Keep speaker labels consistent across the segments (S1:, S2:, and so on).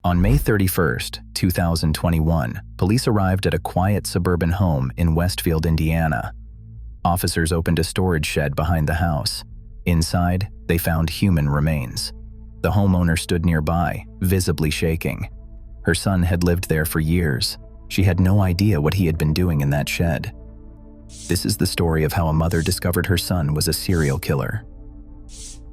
S1: On May 31, 2021, police arrived at a quiet suburban home in Westfield, Indiana. Officers opened a storage shed behind the house. Inside, they found human remains. The homeowner stood nearby, visibly shaking. Her son had lived there for years. She had no idea what he had been doing in that shed. This is the story of how a mother discovered her son was a serial killer.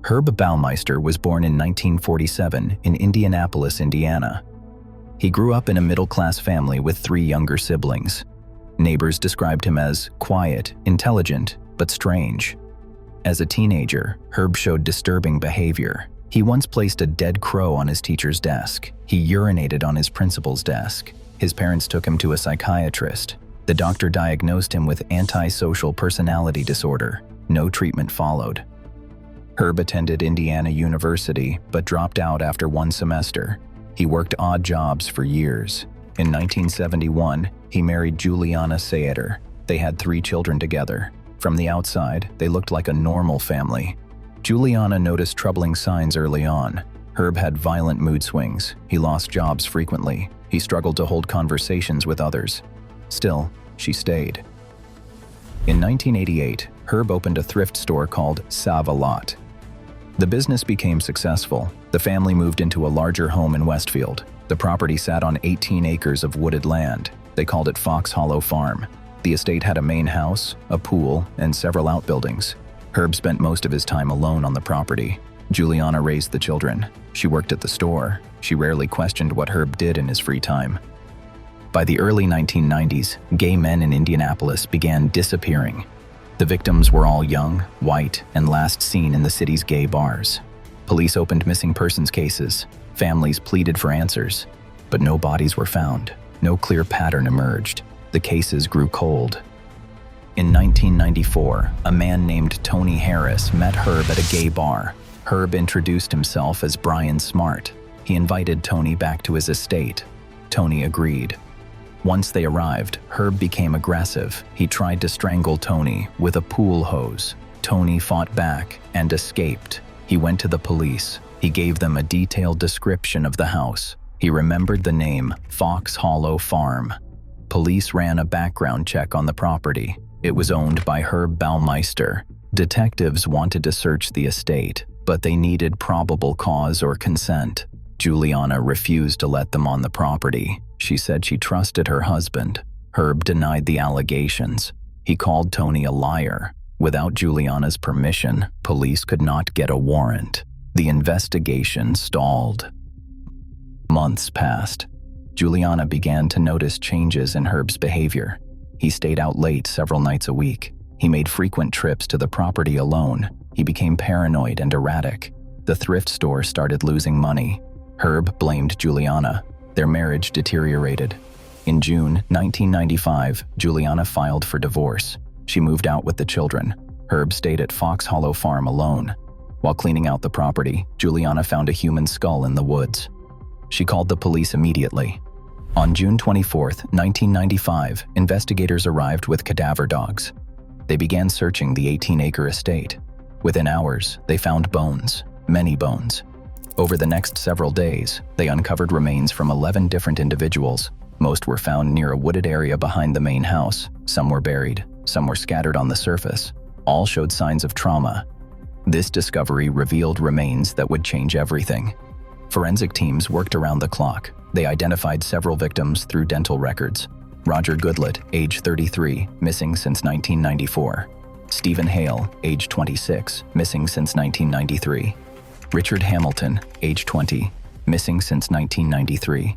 S1: Herb Baumeister was born in 1947 in Indianapolis, Indiana. He grew up in a middle-class family with 3 younger siblings. Neighbors described him as quiet, intelligent, but strange. As a teenager, Herb showed disturbing behavior. He once placed a dead crow on his teacher's desk. He urinated on his principal's desk. His parents took him to a psychiatrist. The doctor diagnosed him with antisocial personality disorder. No treatment followed. Herb attended Indiana University, but dropped out after 1 semester. He worked odd jobs for years. In 1971, he married Juliana Baumeister. They had 3 children together. From the outside, they looked like a normal family. Juliana noticed troubling signs early on. Herb had violent mood swings. He lost jobs frequently. He struggled to hold conversations with others. Still, she stayed. In 1988, Herb opened a thrift store called Save-A-Lot. The business became successful. The family moved into a larger home in Westfield. The property sat on 18 acres of wooded land. They called it Fox Hollow Farm. The estate had a main house, a pool, and several outbuildings. Herb spent most of his time alone on the property. Juliana raised the children. She worked at the store. She rarely questioned what Herb did in his free time. By the early 1990s, gay men in Indianapolis began disappearing. The victims were all young, white, and last seen in the city's gay bars. Police opened missing persons cases. Families pleaded for answers, but no bodies were found. No clear pattern emerged. The cases grew cold. In 1994, a man named Tony Harris met Herb at a gay bar. Herb introduced himself as Brian Smart. He invited Tony back to his estate. Tony agreed. Once they arrived, Herb became aggressive. He tried to strangle Tony with a pool hose. Tony fought back and escaped. He went to the police. He gave them a detailed description of the house. He remembered the name Fox Hollow Farm. Police ran a background check on the property. It was owned by Herb Baumeister. Detectives wanted to search the estate, but they needed probable cause or consent. Juliana refused to let them on the property. She said she trusted her husband. Herb denied the allegations. He called Tony a liar. Without Juliana's permission, police could not get a warrant. The investigation stalled. Months passed. Juliana began to notice changes in Herb's behavior. He stayed out late several nights a week. He made frequent trips to the property alone. He became paranoid and erratic. The thrift store started losing money. Herb blamed Juliana. Their marriage deteriorated. In June 1995, Juliana filed for divorce. She moved out with the children. Herb stayed at Fox Hollow Farm alone. While cleaning out the property, Juliana found a human skull in the woods. She called the police immediately. On June 24, 1995, investigators arrived with cadaver dogs. They began searching the 18-acre estate. Within hours, they found bones, many bones. Over the next several days, they uncovered remains from 11 different individuals. Most were found near a wooded area behind the main house. Some were buried, some were scattered on the surface. All showed signs of trauma. This discovery revealed remains that would change everything. Forensic teams worked around the clock. They identified several victims through dental records. Roger Goodlett, age 33, missing since 1994. Stephen Hale, age 26, missing since 1993. Richard Hamilton, age 20, missing since 1993.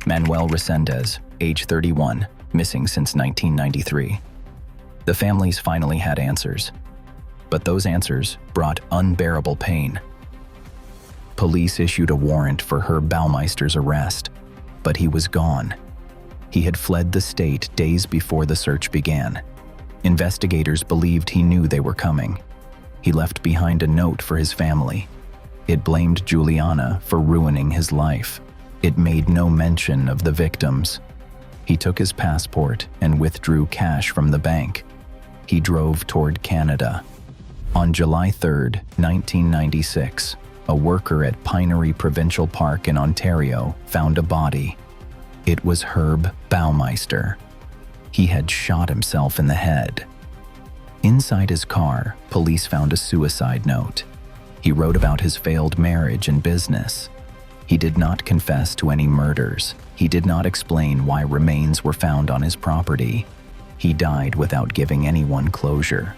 S1: Manuel Resendez, age 31, missing since 1993. The families finally had answers, but those answers brought unbearable pain. Police issued a warrant for Herb Baumeister's arrest, but he was gone. He had fled the state days before the search began. Investigators believed he knew they were coming. He left behind a note for his family. It blamed Juliana for ruining his life. It made no mention of the victims. He took his passport and withdrew cash from the bank. He drove toward Canada. On July 3, 1996, A worker at Pinery Provincial Park in Ontario found a body. It was Herb Baumeister. He had shot himself in the head. Inside his car, police found a suicide note. He wrote about his failed marriage and business. He did not confess to any murders. He did not explain why remains were found on his property. He died without giving anyone closure.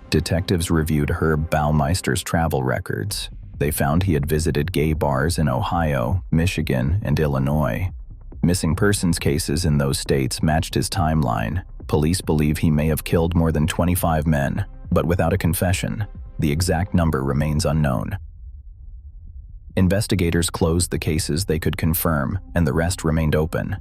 S1: Detectives reviewed Herb Baumeister's travel records. They found he had visited gay bars in Ohio, Michigan, and Illinois. Missing persons cases in those states matched his timeline. Police believe he may have killed more than 25 men, but without a confession. The exact number remains unknown. Investigators closed the cases they could confirm, and the rest remained open.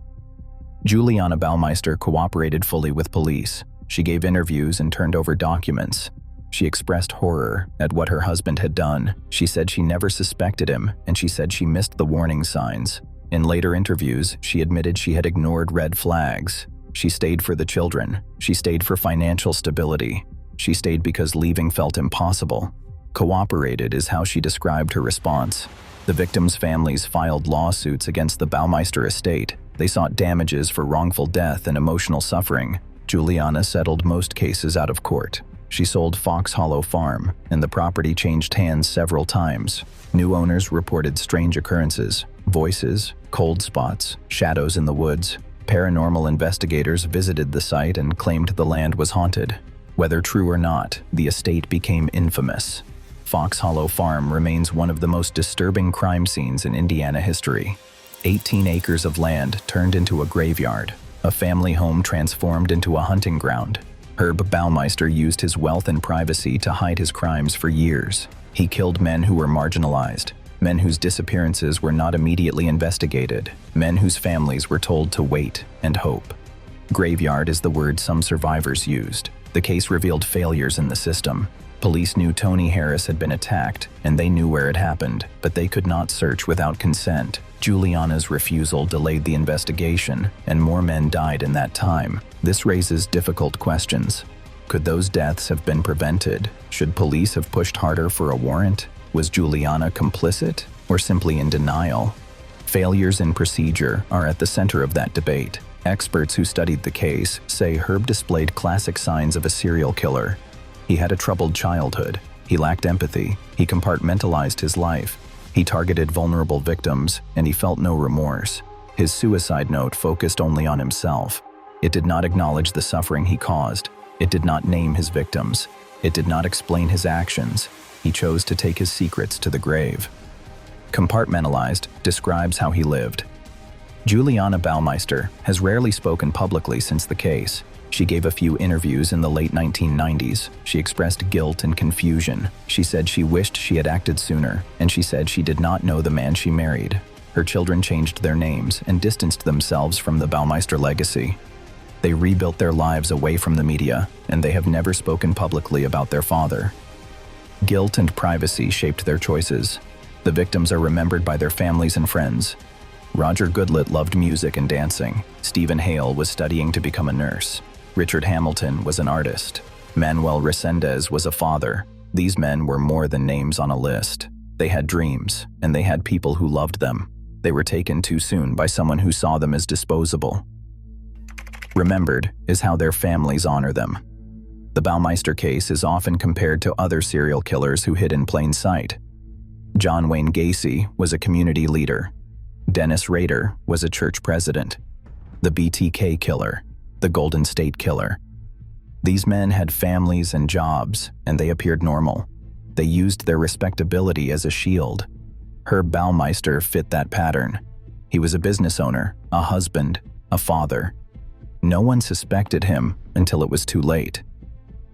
S1: Juliana Baumeister cooperated fully with police. She gave interviews and turned over documents. She expressed horror at what her husband had done. She said she never suspected him, and she said she missed the warning signs. In later interviews, she admitted she had ignored red flags. She stayed for the children. She stayed for financial stability. She stayed because leaving felt impossible. Cooperated is how she described her response. The victims' families filed lawsuits against the Baumeister estate. They sought damages for wrongful death and emotional suffering. Juliana settled most cases out of court. She sold Fox Hollow Farm, and the property changed hands several times. New owners reported strange occurrences, voices, cold spots, shadows in the woods. Paranormal investigators visited the site and claimed the land was haunted. Whether true or not, the estate became infamous. Fox Hollow Farm remains one of the most disturbing crime scenes in Indiana history. 18 acres of land turned into a graveyard, a family home transformed into a hunting ground. Herb Baumeister used his wealth and privacy to hide his crimes for years. He killed men who were marginalized, men whose disappearances were not immediately investigated, men whose families were told to wait and hope. Graveyard is the word some survivors used. The case revealed failures in the system. Police knew Tony Harris had been attacked, and they knew where it happened, but they could not search without consent. Juliana's refusal delayed the investigation, and more men died in that time. This raises difficult questions. Could those deaths have been prevented? Should police have pushed harder for a warrant? Was Juliana complicit, or simply in denial? Failures in procedure are at the center of that debate. Experts who studied the case say Herb displayed classic signs of a serial killer. He had a troubled childhood. He lacked empathy. He compartmentalized his life. He targeted vulnerable victims, and he felt no remorse. His suicide note focused only on himself. It did not acknowledge the suffering he caused. It did not name his victims. It did not explain his actions. He chose to take his secrets to the grave. Compartmentalized describes how he lived. Juliana Baumeister has rarely spoken publicly since the case. She gave a few interviews in the late 1990s. She expressed guilt and confusion. She said she wished she had acted sooner, and she said she did not know the man she married. Her children changed their names and distanced themselves from the Baumeister legacy. They rebuilt their lives away from the media, and they have never spoken publicly about their father. Guilt and privacy shaped their choices. The victims are remembered by their families and friends. Roger Goodlett loved music and dancing. Stephen Hale was studying to become a nurse. Richard Hamilton was an artist. Manuel Resendez was a father. These men were more than names on a list. They had dreams, and they had people who loved them. They were taken too soon by someone who saw them as disposable. Remembered is how their families honor them. The Baumeister case is often compared to other serial killers who hid in plain sight. John Wayne Gacy was a community leader. Dennis Rader was a church president. The BTK killer, the Golden State Killer. These men had families and jobs, and they appeared normal. They used their respectability as a shield. Herb Baumeister fit that pattern. He was a business owner, a husband, a father. No one suspected him until it was too late.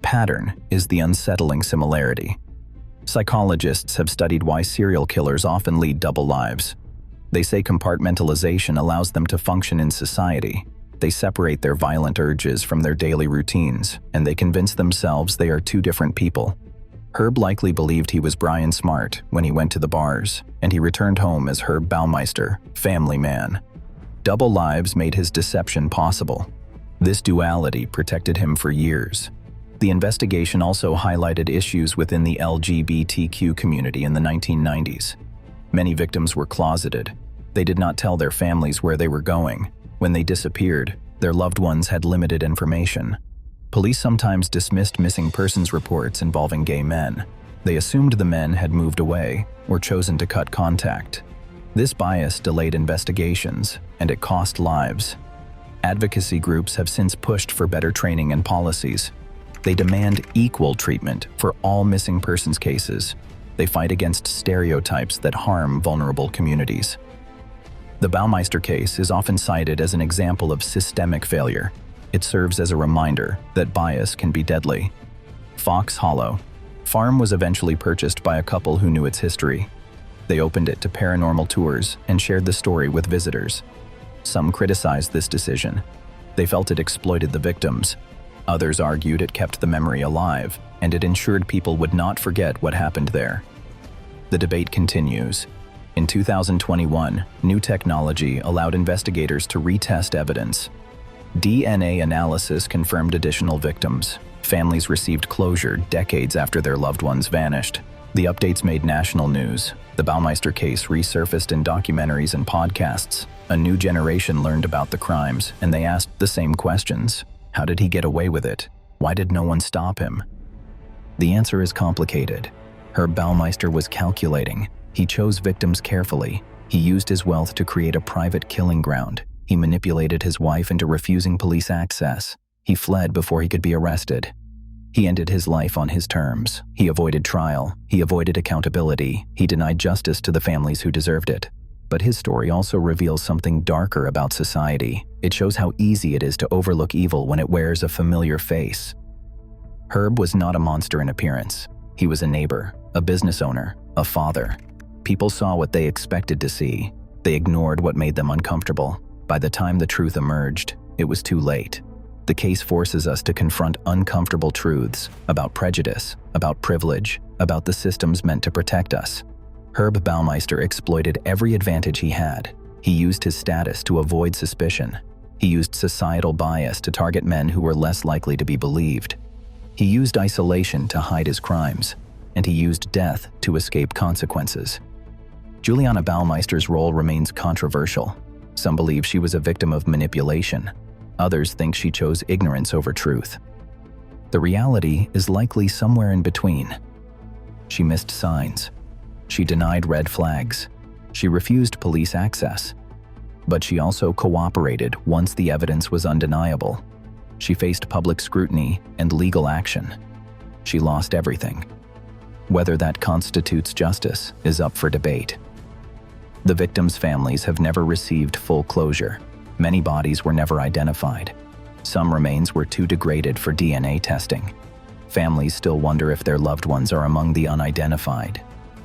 S1: Pattern is the unsettling similarity. Psychologists have studied why serial killers often lead double lives. They say compartmentalization allows them to function in society. They separate their violent urges from their daily routines, and they convince themselves they are two different people. Herb likely believed he was Brian Smart when he went to the bars, and he returned home as Herb Baumeister, family man. Double lives made his deception possible. This duality protected him for years. The investigation also highlighted issues within the LGBTQ community in the 1990s. Many victims were closeted. They did not tell their families where they were going. When they disappeared, their loved ones had limited information. Police sometimes dismissed missing persons reports involving gay men. They assumed the men had moved away or chosen to cut contact. This bias delayed investigations, and it cost lives. Advocacy groups have since pushed for better training and policies. They demand equal treatment for all missing persons cases. They fight against stereotypes that harm vulnerable communities. The Baumeister case is often cited as an example of systemic failure. It serves as a reminder that bias can be deadly. Fox Hollow Farm was eventually purchased by a couple who knew its history. They opened it to paranormal tours and shared the story with visitors. Some criticized this decision. They felt it exploited the victims. Others argued it kept the memory alive, and it ensured people would not forget what happened there. The debate continues. In 2021, new technology allowed investigators to retest evidence. DNA analysis confirmed additional victims. Families received closure decades after their loved ones vanished. The updates made national news. The Baumeister case resurfaced in documentaries and podcasts. A new generation learned about the crimes, and they asked the same questions. How did he get away with it? Why did no one stop him? The answer is complicated. Herb Baumeister was calculating. He chose victims carefully. He used his wealth to create a private killing ground. He manipulated his wife into refusing police access. He fled before he could be arrested. He ended his life on his terms. He avoided trial. He avoided accountability. He denied justice to the families who deserved it. But his story also reveals something darker about society. It shows how easy it is to overlook evil when it wears a familiar face. Herb was not a monster in appearance. He was a neighbor, a business owner, a father. People saw what they expected to see. They ignored what made them uncomfortable. By the time the truth emerged, it was too late. The case forces us to confront uncomfortable truths about prejudice, about privilege, about the systems meant to protect us. Herb Baumeister exploited every advantage he had. He used his status to avoid suspicion. He used societal bias to target men who were less likely to be believed. He used isolation to hide his crimes, and he used death to escape consequences. Juliana Baumeister's role remains controversial. Some believe she was a victim of manipulation. Others think she chose ignorance over truth. The reality is likely somewhere in between. She missed signs. She denied red flags. She refused police access. But she also cooperated once the evidence was undeniable. She faced public scrutiny and legal action. She lost everything. Whether that constitutes justice is up for debate. The victims' families have never received full closure. Many bodies were never identified. Some remains were too degraded for DNA testing. Families still wonder if their loved ones are among the unidentified.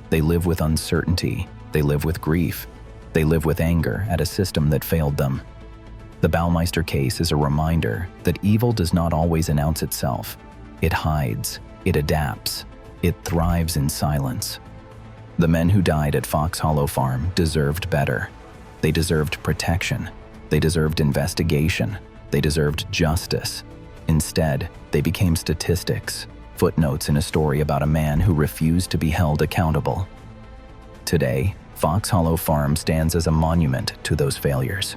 S1: They live with uncertainty. They live with grief. They live with anger at a system that failed them. The Baumeister case is a reminder that evil does not always announce itself. It hides. It adapts. It thrives in silence. The men who died at Fox Hollow Farm deserved better. They deserved protection. They deserved investigation. They deserved justice. Instead, they became statistics, footnotes in a story about a man who refused to be held accountable. Today, Fox Hollow Farm stands as a monument to those failures.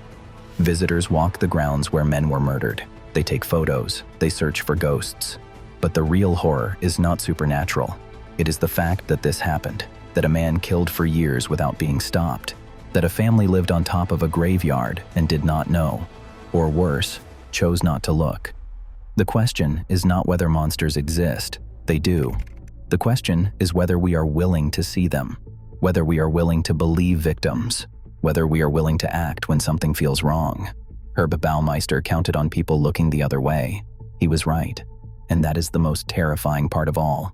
S1: Visitors walk the grounds where men were murdered. They take photos. They search for ghosts. But the real horror is not supernatural. It is the fact that this happened, that a man killed for years without being stopped, that a family lived on top of a graveyard and did not know, or worse, chose not to look. The question is not whether monsters exist. They do. The question is whether we are willing to see them, whether we are willing to believe victims, whether we are willing to act when something feels wrong. Herb Baumeister counted on people looking the other way. He was right, and that is the most terrifying part of all.